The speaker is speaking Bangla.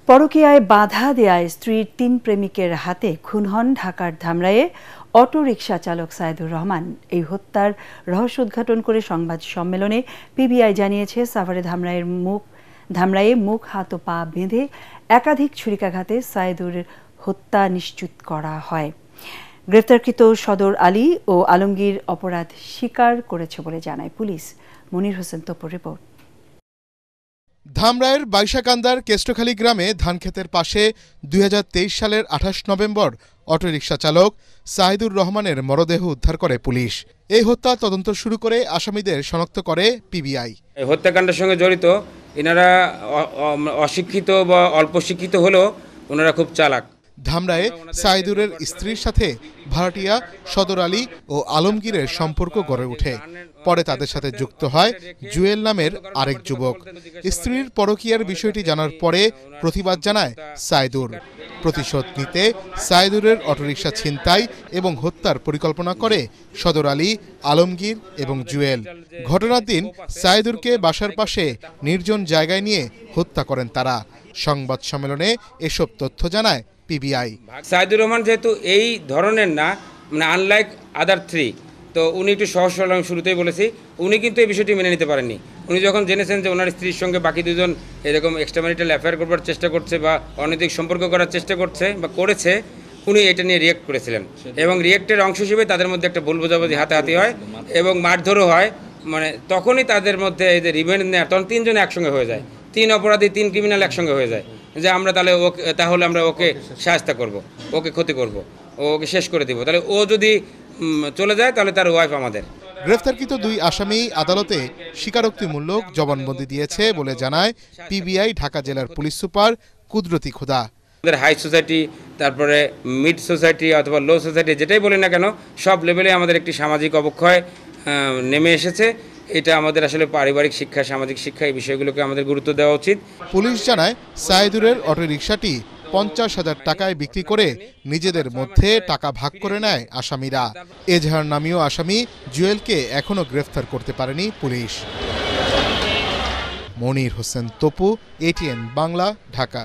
পরকীয়ায় বাধা দেয়ায় স্ত্রীর ৩ প্রেমিকের হাতে খুন হন ঢাকার ধামরাইয়ে অটোরিকশা চালক সাইদুর রহমান। এই হত্যার রহস্য উদ্ঘাটন করে সংবাদ সম্মেলনে পিবিআই জানিয়েছে, সাভারে ধামরাইয়ে মুখ হাত ও পা বেঁধে একাধিক ছুরিকাঘাতে সাইদুরের হত্যা নিশ্চিত করা হয়। গ্রেফতারকৃত সদর আলী ও আলমগীর অপরাধ স্বীকার করেছে বলে জানায় পুলিশ। মনির হোসেন তপুর রিপোর্ট। ধামরাইয়ের বাইশাকান্দার কেষ্টখালী গ্রামে ধানক্ষেতের পাশে ২০২৩ সালের ২৮ নভেম্বর অটোরিকশা চালক সাইদুর রহমানের মরদেহ উদ্ধার করে পুলিশ। এই হত্যা তদন্ত শুরু করে আসামিদের শনাক্ত করে পিবিআই। এই হত্যাকাণ্ডের সঙ্গে জড়িত এনারা অশিক্ষিত বা অল্প শিক্ষিত হলেও ওনারা খুব চালাক। ধামরায়ে সাইদুরের স্ত্রীর সাথে ভাড়াটিয়া সদর আলী ও আলমগীরের সম্পর্ক গড়ে ওঠে। পরে তাদের সাথে যুক্ত হয় জুয়েল নামের আরেক যুবক। স্ত্রীর পরকীয়ার বিষয়টি জানার পরে প্রতিবাদ জানায় সাইদুর। প্রতিশোধ নিতে সাইদুরের অটোরিকশা ছিনতাই এবং হত্যার পরিকল্পনা করে সদর আলী, আলমগীর এবং জুয়েল। ঘটনার দিন সাইদুরকে বাসার পাশে নির্জন জায়গায় নিয়ে হত্যা করেন তারা। সংবাদ সম্মেলনে এসব তথ্য জানায় পিবিআই। সাইদুর রহমান যেহেতু এই ধরনের না, মানে আনলাইক আদার থ্রি, তো উনি একটু সহজ সরল, আমি শুরুতেই বলেছি, উনি কিন্তু এই বিষয়টি মেনে নিতে পারেননি। উনি যখন জেনেছেন যে ওনার স্ত্রীর সঙ্গে বাকি দুজন এরকম এক্সট্রাম্যারিটাল অ্যাফেয়ার করবার চেষ্টা করছে বা অনৈতিক সম্পর্ক করার চেষ্টা করছে বা করেছে, উনি এটা নিয়ে রিয়েক্ট করেছিলেন এবং রিয়েক্টের অংশ হিসেবে তাদের মধ্যে একটা ভুল বোঝাবুঝি হাতাহাতি হয় এবং মারধরও হয়। মানে তখনই তাদের মধ্যে এই যে রিভেঞ্জ নেওয়ার, তখন 3 জন একসঙ্গে হয়ে যায়, 3 অপরাধী 3 ক্রিমিনাল একসঙ্গে হয়ে যায় যে আমরা তাহলে আমরা ওকে শায়েস্তা করব, ওকে ক্ষতি করব, ওকে শেষ করে দিব। তাহলে ও যদি চলে যায় তাহলে তার ওয়াইফ আমাদের। গ্রেফতারকৃত 2 আসামি আদালতে স্বীকারোক্তিমূলক জবানবন্দি দিয়েছে বলে জানায় পিবিআই ঢাকা জেলার পুলিশ সুপার কুদরতি খোদা। আমাদের হাই সোসাইটি, তারপরে মিড সোসাইটি অথবা লো সোসাইটি, যেটাই বলি না কেন, সব লেভেলে আমাদের একটি সামাজিক অবক্ষয় নেমে এসেছে। এটা আমাদের আসলে পারিবারিক শিক্ষা, সামাজিক শিক্ষা, এই বিষয়গুলোকে আমাদের গুরুত্ব দেওয়া উচিত। পুলিশ জানায় সাইদুরের অটোরিকশাটি ৫০,০০০ টাকায় বিক্রি করে নিজেদের মধ্যে টাকা ভাগ করে নেয় আসামিরা। এজাহার নামীয় আসামি জুয়েলকে এখনও গ্রেফতার করতে পারেনি পুলিশ। মনির হোসেন তপু, এটিএন বাংলা, ঢাকা।